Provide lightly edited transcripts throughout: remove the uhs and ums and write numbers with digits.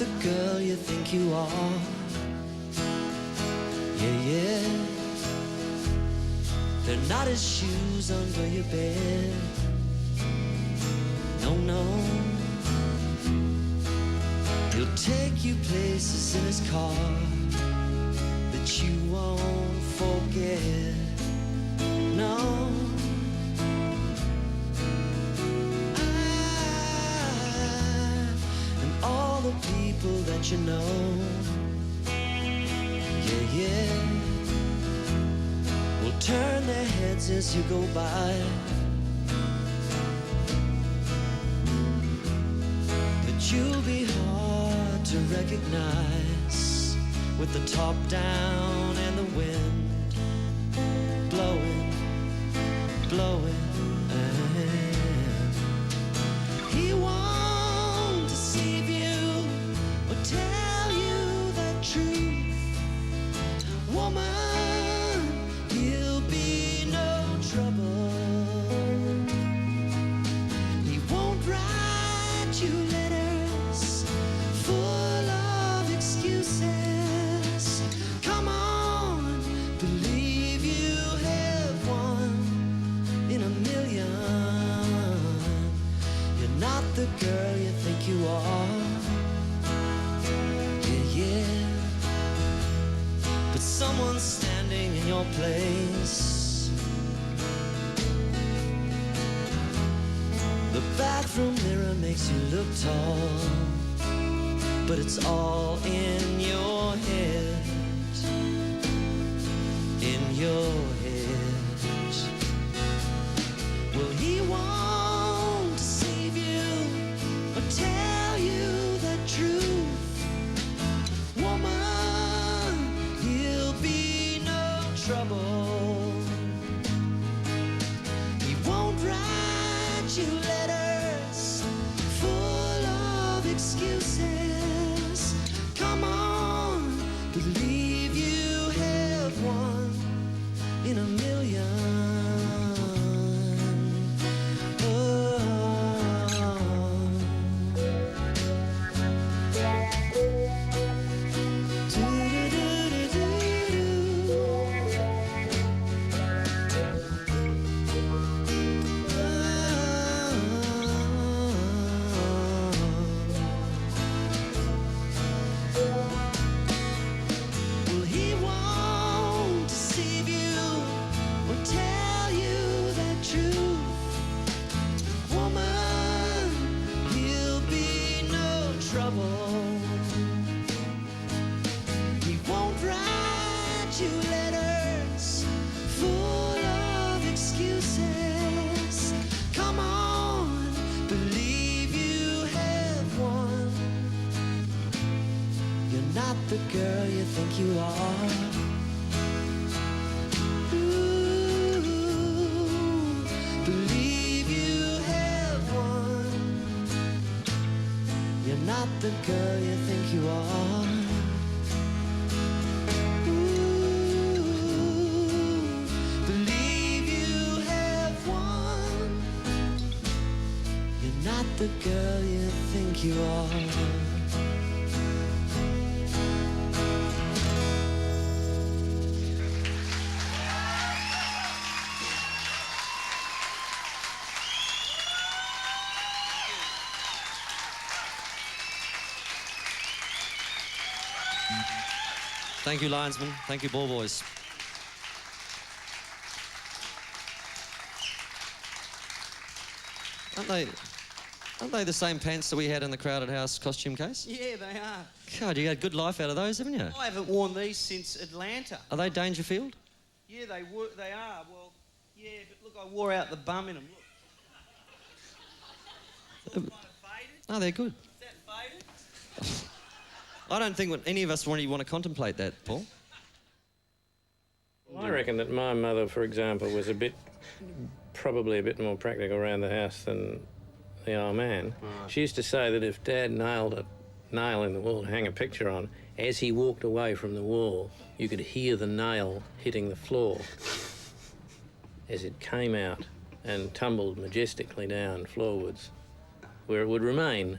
the girl you think you are. Yeah, yeah. They're not his shoes under your bed. No, no. He'll take you places in his car that you won't forget. No. And all the people that you know. Yeah, yeah. Will turn their heads as you go by. But you'll be hard to recognize with the top down and the wind blowing, blowing. He won't deceive you or tell you the truth. Woman, he'll be no trouble. He won't write you letters full of excuses. Come on, believe you have one in a million. You're not the girl you think you are. Yeah, yeah. But someone's standing in your place. The bathroom mirror makes you look tall, but it's all in your head. In your head. Well, he won't deceive you or tell you the truth. Woman, he'll be no trouble. He won't write you letters full of excuses. Come on, believe you have one in a million. Well, he won't deceive you or tell you the truth. Woman, he'll be no trouble. He won't write you letters full of excuses. Come on, believe you have one. You're not the girl you think you are. Ooh, believe you have one. You're not the girl you think you are. Ooh, believe you have one. You're not the girl you think you are. Thank you, linesman. Thank you, ball boys. Aren't they the same pants that we had in the Crowded House costume case? Yeah, they are. God, you had good life out of those, haven't you? I haven't worn these since Atlanta. Are they Dangerfield? Yeah, they are. Well, yeah, but look, I wore out the bum in them. Look. Kind of faded. No, they're good. Is that faded? I don't think any of us really want to contemplate that, Paul. I reckon that my mother, for example, was probably a bit more practical around the house than the old man. Right. She used to say that if Dad nailed a nail in the wall to hang a picture on, as he walked away from the wall, you could hear the nail hitting the floor as it came out and tumbled majestically down floorwards, where it would remain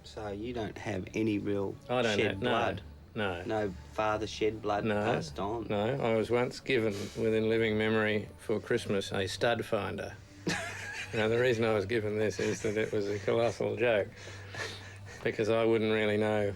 So you don't have any real I don't shed have, blood? No. No father shed blood passed on? No, I was once given, within living memory, for Christmas, a stud finder. Now, the reason I was given this is that it was a colossal joke, because I wouldn't really know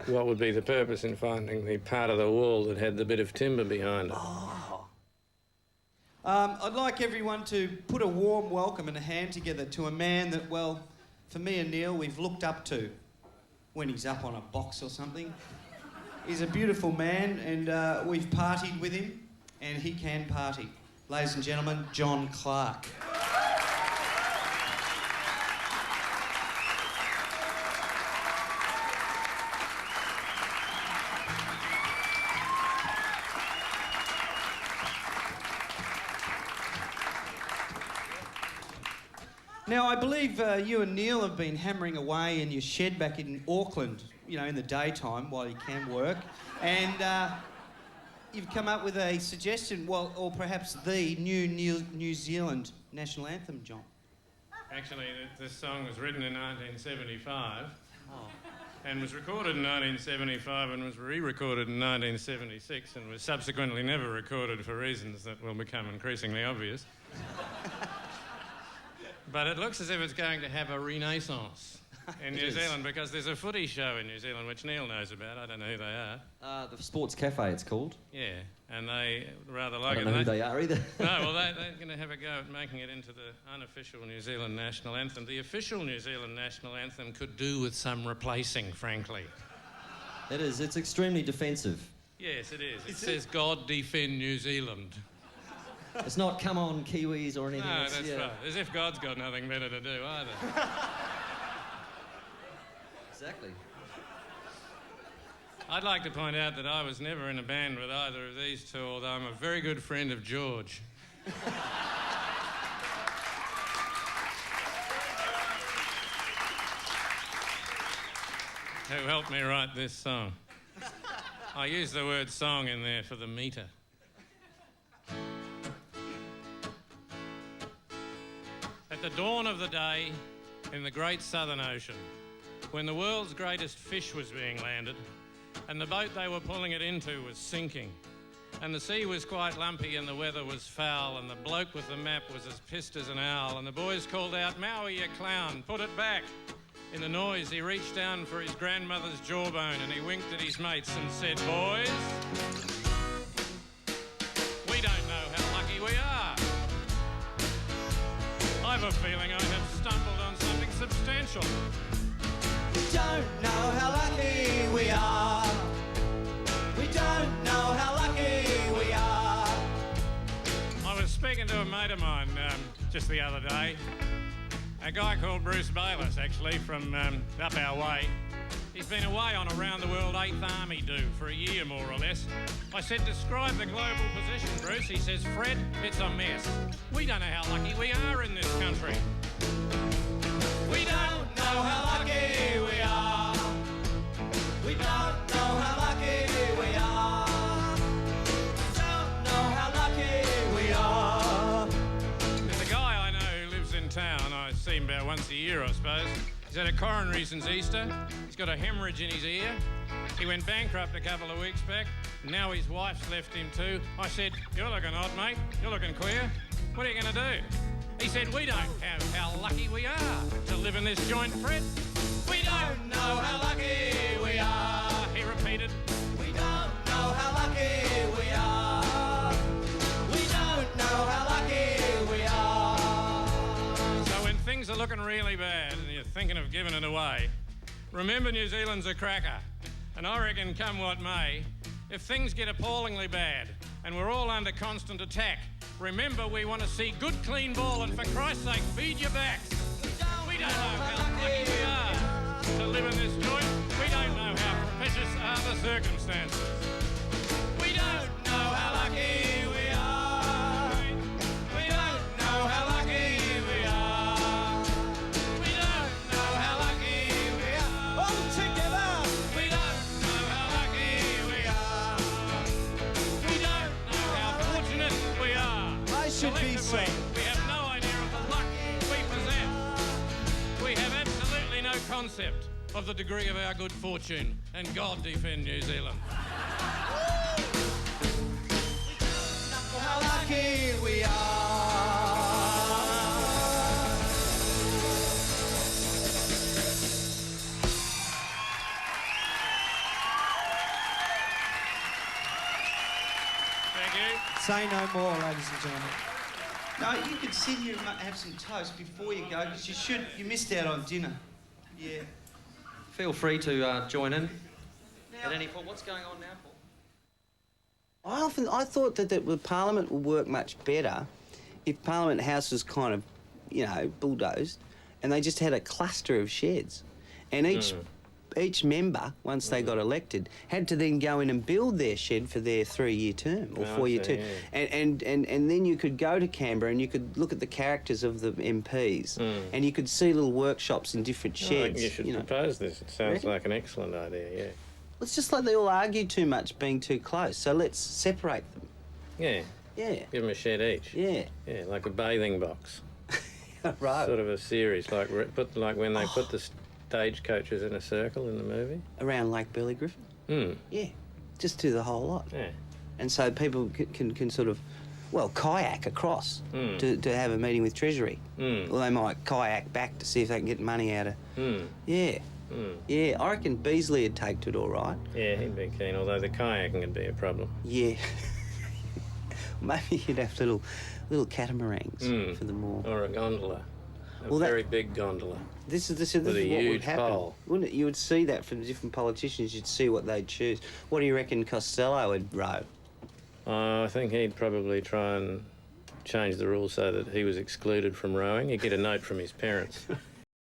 what would be the purpose in finding the part of the wall that had the bit of timber behind it. I'd like everyone to put a warm welcome and a hand together to a man that, well, for me and Neil, we've looked up to when he's up on a box or something. He's a beautiful man, and we've partied with him, and he can party. Ladies and gentlemen, John Clark. Now, I believe you and Neil have been hammering away in your shed back in Auckland, you know, in the daytime while you can work. And you've come up with a suggestion, well, or perhaps the new New Zealand national anthem, John. Actually, this song was written in 1975 and was recorded in 1975 and was re-recorded in 1976 and was subsequently never recorded for reasons that will become increasingly obvious. But it looks as if it's going to have a renaissance in New Zealand, because there's a footy show in New Zealand which Neil knows about. I don't know who they are. The Sports Cafe, it's called. Yeah, and they rather like it. I don't know who they are either. No, well, they're going to have a go at making it into the unofficial New Zealand national anthem. The official New Zealand national anthem could do with some replacing, frankly. It is. It's extremely defensive. Yes, it is. It says, "God defend New Zealand." It's not "Come on, Kiwis" or anything No, else. that's right. As if God's got nothing better to do either. Exactly. I'd like to point out that I was never in a band with either of these two, although I'm a very good friend of George. Who helped me write this song. I use the word song in there for the metre. At the dawn of the day in the great Southern Ocean, when the world's greatest fish was being landed and the boat they were pulling it into was sinking and the sea was quite lumpy and the weather was foul and the bloke with the map was as pissed as an owl and the boys called out, "Maui, you clown, put it back." In the noise, he reached down for his grandmother's jawbone and he winked at his mates and said, "Boys, we don't know how lucky we are. I've a feeling I have stumbled on something substantial. We don't know how lucky we are. We don't know how lucky we are. I was speaking to a mate of mine just the other day. A guy called Bruce Bayliss, actually, from up our way. He's been away on a round-the-world 8th Army do for a year, more or less. I said, "Describe the global position, Bruce." He says, "Fred, it's a mess. We don't know how lucky we are in this country. We don't know how lucky we are. We don't know how lucky we are. We don't know how lucky we are." There's a guy I know who lives in town. I see him about once a year, I suppose. He's had a coronary since Easter. He's got a hemorrhage in his ear. He went bankrupt a couple of weeks back. Now his wife's left him too. I said, "You're looking odd, mate. You're looking queer. What are you going to do?" He said, "We don't have how lucky we are to live in this joint, Fred. We don't know how lucky we are. He repeated. We don't know how lucky we are. We don't know how lucky we are. So when things are looking really bad and you're thinking of giving it away, remember New Zealand's a cracker. And I reckon, come what may, if things get appallingly bad and we're all under constant attack, remember we want to see good, clean ball, and for Christ's sake, feed your backs. We don't know how lucky we are to live in this joint. We don't know how propitious are the circumstances. We don't know how lucky we are. We don't know how lucky we are. We don't know how lucky we are. All together. We don't know how lucky we are. We don't know how fortunate we are. I should be so. We have no idea of the luck we possess. We have absolutely no concept of the degree of our good fortune, and God defend New Zealand. How lucky we are. Thank you. Say no more, ladies and gentlemen. No, you could sit here and have some toast before you go, because you missed out on dinner. Yeah. Feel free to join in at any point. What's going on now, Paul? I thought that the Parliament would work much better if Parliament House was kind of, bulldozed, and they just had a cluster of sheds, and each member, once they got elected, had to then go in and build their shed for their 3-year term or 4-year term, and then you could go to Canberra and you could look at the characters of the MPs, and you could see little workshops in different sheds. I think you should propose this. It sounds like an excellent idea. Yeah. It's just like they all argue too much, being too close. So let's separate them. Yeah. Yeah. Give them a shed each. Yeah. Yeah, like a bathing box. Right. Sort of a series, like when they put the stagecoaches in a circle in the movie. Around Lake Burley Griffin? Yeah. Just do the whole lot. Yeah. And so people can sort of, kayak across to have a meeting with Treasury. Or they might kayak back to see if they can get money out of... Yeah. Yeah, I reckon Beasley would take to it all right. Yeah, he'd be keen, although the kayaking would be a problem. Yeah. Maybe you'd have little catamarans for the more... Or a gondola. Well, very big gondola. This is with what a would huge happen, pole. wouldn't it? You would see that from the different politicians. You'd see what they'd choose. What do you reckon Costello would row? I think he'd probably try and change the rules so that he was excluded from rowing. He'd get a note from his parents.